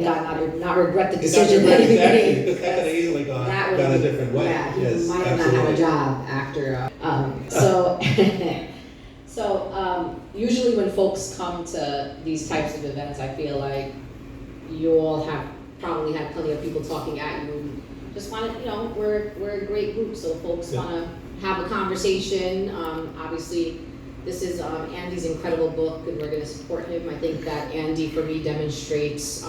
God, not regret the decision that he Exactly. made. That could have easily gone a different way. Yeah, he Yes, might have absolutely. not had a job after. So usually when folks come to these types of events, I feel like you all have probably had plenty of people talking at you. And just want to, we're a great group, so folks want to have a conversation. Obviously, this is Andy's incredible book, and we're going to support him. I think that Andy, for me, demonstrates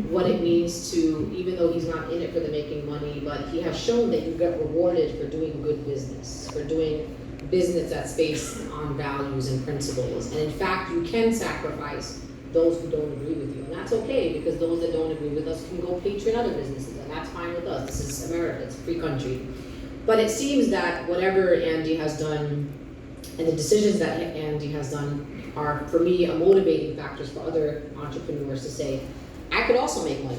what it means to, even though he's not in it for the making money, but he has shown that you get rewarded for doing good business, for doing business that's based on values and principles. And in fact, you can sacrifice those who don't agree with you. And that's okay, because those that don't agree with us can go patron other businesses, and that's fine with us. This is America, it's a free country. But it seems that whatever Andy has done and the decisions that Andy has done are, for me, a motivating factors for other entrepreneurs to say, I could also make money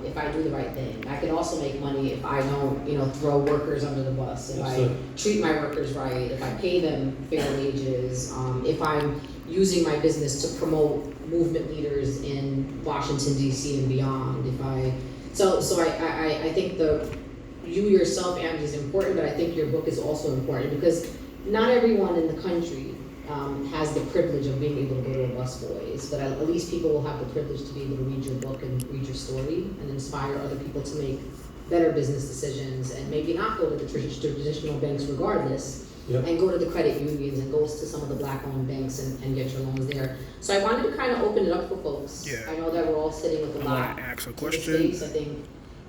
if I do the right thing. I could also make money if I don't, throw workers under the bus, if I treat my workers right, if I pay them fair wages, if I'm using my business to promote movement leaders in Washington, D.C. and beyond. So I think you yourself, Andy, is important, but I think your book is also important because not everyone in the country has the privilege of being able to go to a busboys, but at least people will have the privilege to be able to read your book and read your story and inspire other people to make better business decisions and maybe not go to the traditional banks regardless, and go to the credit unions and go to some of the black-owned banks and get your loans there. So I wanted to kind of open it up for folks. Yeah. I know that we're all sitting with a lot. I want to ask a question. Space. I think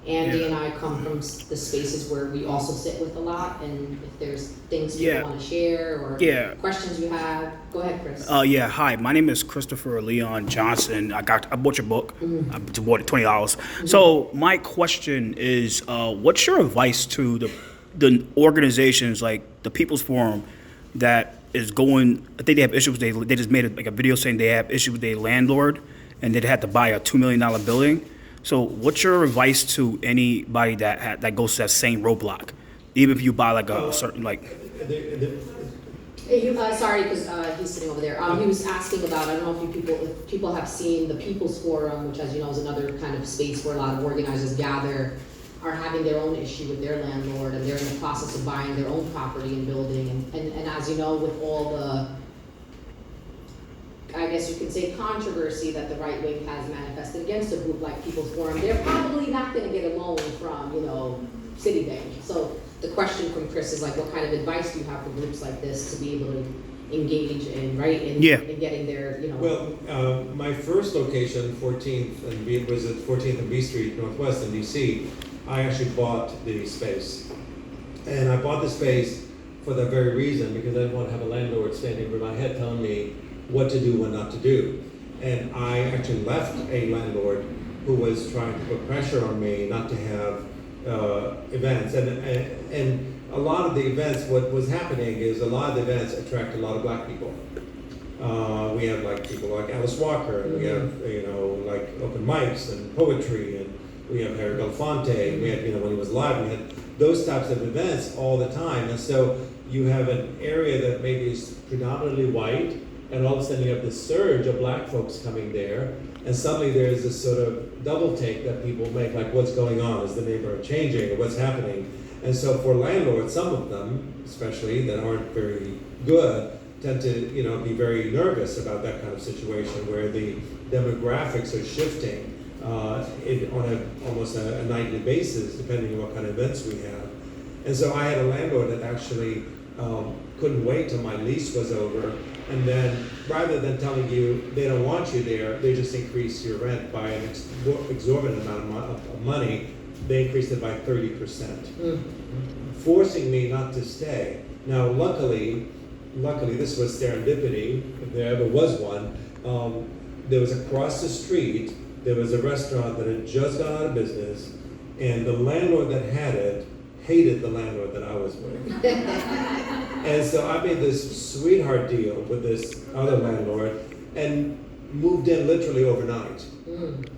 Andy and I come from the spaces where we also sit with a lot, and if there's things people want to share or questions you have, go ahead, Chris. Hi, my name is Christopher Leon Johnson. I bought your book. I bought it $20. So my question is, what's your advice to the organizations like the People's Forum that is going? I think they have issues. They just made a video saying they have issues with their landlord, and they had to buy a $2 million building. So what's your advice to anybody that goes to that same roadblock, even if you buy like a certain like? Sorry, because he's sitting over there. He was asking about, I don't know if people have seen the People's Forum, which, as you know, is another kind of space where a lot of organizers gather, are having their own issue with their landlord, and they're in the process of buying their own property and building. And as you know, with all the, I guess you can say, controversy that the right wing has manifested against a group like People's Forum, they're probably not going to get a loan from, Citibank. So the question from Chris is like, what kind of advice do you have for groups like this to be able to engage in getting their, Well, my first location, 14th and B, was at 14th and B Street Northwest in DC. I actually bought the space, and I bought the space for that very reason, because I didn't want to have a landlord standing over my head telling me what to do and not to do. And I actually left a landlord who was trying to put pressure on me not to have events. And a lot of the events, what was happening is a lot of the events attract a lot of black people. We have like people like Alice Walker, and we have like open mics and poetry, and we have Harry Belafonte, and we have when he was live, we had those types of events all the time. And so you have an area that maybe is predominantly white, and all of a sudden you have this surge of black folks coming there, and suddenly there's this sort of double take that people make, like, what's going on? Is the neighborhood changing, or what's happening? And so for landlords, some of them, especially, that aren't very good, tend to be very nervous about that kind of situation where the demographics are shifting on almost a nightly basis, depending on what kind of events we have. And so I had a landlord that actually couldn't wait till my lease was over, and then rather than telling you they don't want you there, they just increase your rent by an exorbitant amount of money. They increased it by 30%, forcing me not to stay. Now, luckily, this was serendipity, if there ever was one. There was across the street, there was a restaurant that had just gone out of business, and the landlord that had it hated the landlord that I was with. And so I made this sweetheart deal with this other landlord and moved in literally overnight.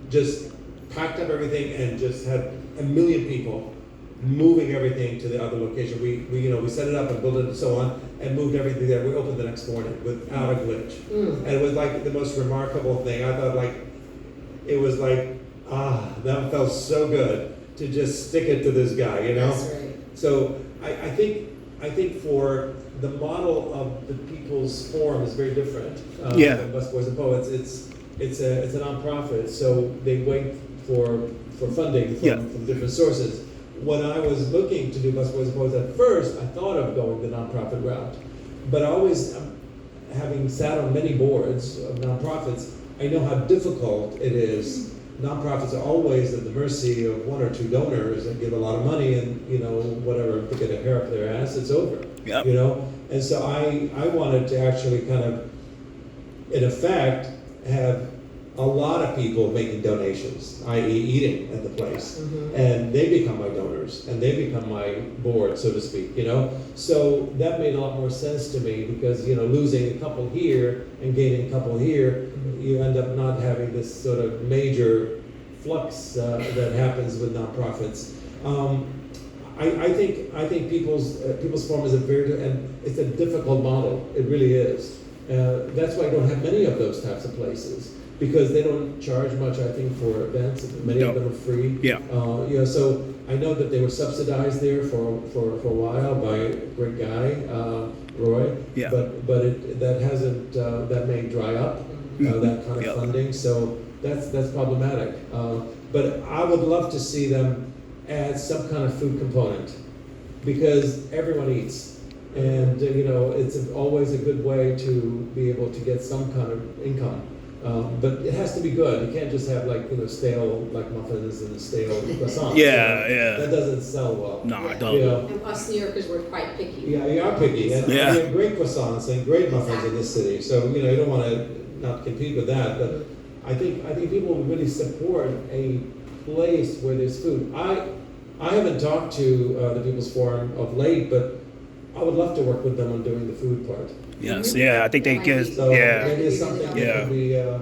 Just packed up everything and just had a million people moving everything to the other location. We set it up and built it and so on, and moved everything there. We opened the next morning without a glitch. And it was like the most remarkable thing. I thought, like, it was like That felt so good to just stick it to this guy, you know? That's right. So I think for the model of the People's Forum is very different. Yeah. Than Busboys and Poets. It's a nonprofit, so they wait for funding from, Yeah. from different sources. When I was looking to do Busboys and Poets at first, I thought of going the nonprofit route, but I always, having sat on many boards of nonprofits, I know how difficult it is. Nonprofits are always at the mercy of one or two donors that give a lot of money, and you know, whatever, if they get a hair up their ass, it's over. Yep. You know, and so I wanted to actually kind of, in effect, have a lot of people making donations, i.e., eating at the place, and they become my donors, and they become my board, so to speak. You know, so that made a lot more sense to me because you know, losing a couple here and gaining a couple here, you end up not having this sort of major flux that happens with nonprofits. I think People's Forum is it's a difficult model. It really is. That's why I don't have many of those types of places because they don't charge much. I think for events, many of them are free. Yeah. So I know that they were subsidized there for a while by a great guy, Roy. Yeah. But that hasn't that may dry up. That kind of Yep. funding, so that's problematic. But I would love to see them add some kind of food component because everyone eats, and you know it's always a good way to be able to get some kind of income. But it has to be good. You can't just have like stale like muffins and stale croissants. Yeah, yeah. That doesn't sell well. No, I Yeah. don't. You know? And us New Yorkers, we're quite picky. Yeah, you are picky, and Yeah. we have great croissants and great muffins in this city. So you don't want to not compete with that. But I think people would really support a place where there's food. I haven't talked to the People's Forum of late, but I would love to work with them on doing the food part. Yes, yeah, I think they get, So yeah. maybe it's something that Yeah. could be Yeah.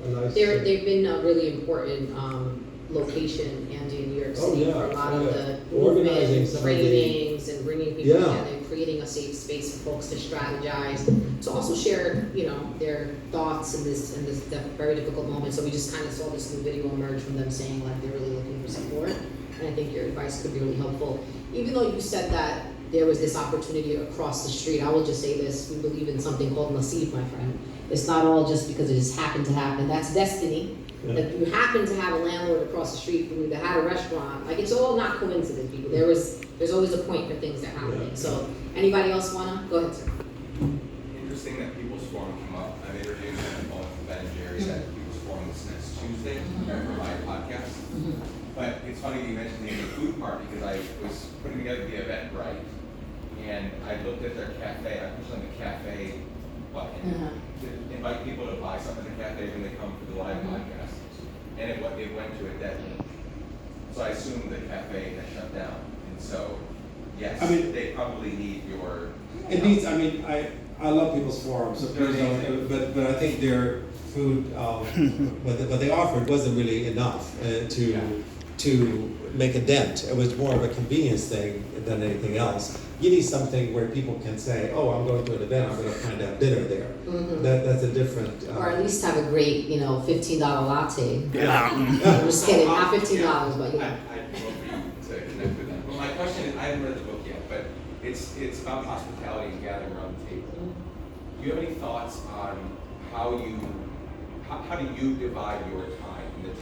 a nice. They've been a really important location, Andy, in New York Oh, City yeah. for a lot of Yeah. the Organizing movement, some of the- trainings, and bringing people Yeah. together, creating a safe space for folks to strategize, to also share, their thoughts in this very difficult moment. So we just kind of saw this new video emerge from them saying like they're really looking for support, and I think your advice could be really helpful. Even though you said that there was this opportunity across the street, I will just say this: we believe in something called nasib, my friend. It's not all just because it just happened to happen. That's destiny. Yeah. That you happen to have a landlord across the street from you that had a restaurant. Like, it's all not coincidence, people. There's always a point for things that are happening. Yeah. So, anybody else wanna? Go ahead, sir. Interesting that People's Forum come up. I've interviewed both Ben and Jerry at People's Forum this next Tuesday for my podcast. But it's funny you mentioned the food part because I was putting together the Eventbrite and I looked at their cafe. I pushed on the cafe button to invite people to buy something at the cafe when they come for the live podcast. And it went to a dead end. So I assumed the cafe had shut down. And so, yes, I mean- they probably need your. It needs. I mean, I love People's Forum, so please don't. But I think their food, what they offered wasn't really enough to make a dent. It was more of a convenience thing than anything else. You need something where people can say, "Oh, I'm going to an event. I'm going to kind of have dinner there." That's a different. Or at least have a great, $15 latte. Yeah. I'm just kidding, not $15, but I'd love for you to connect with them. Well, my question is, I haven't read the book yet, but it's about hospitality and gathering around the table. Do you have any thoughts on how do you divide your time? The time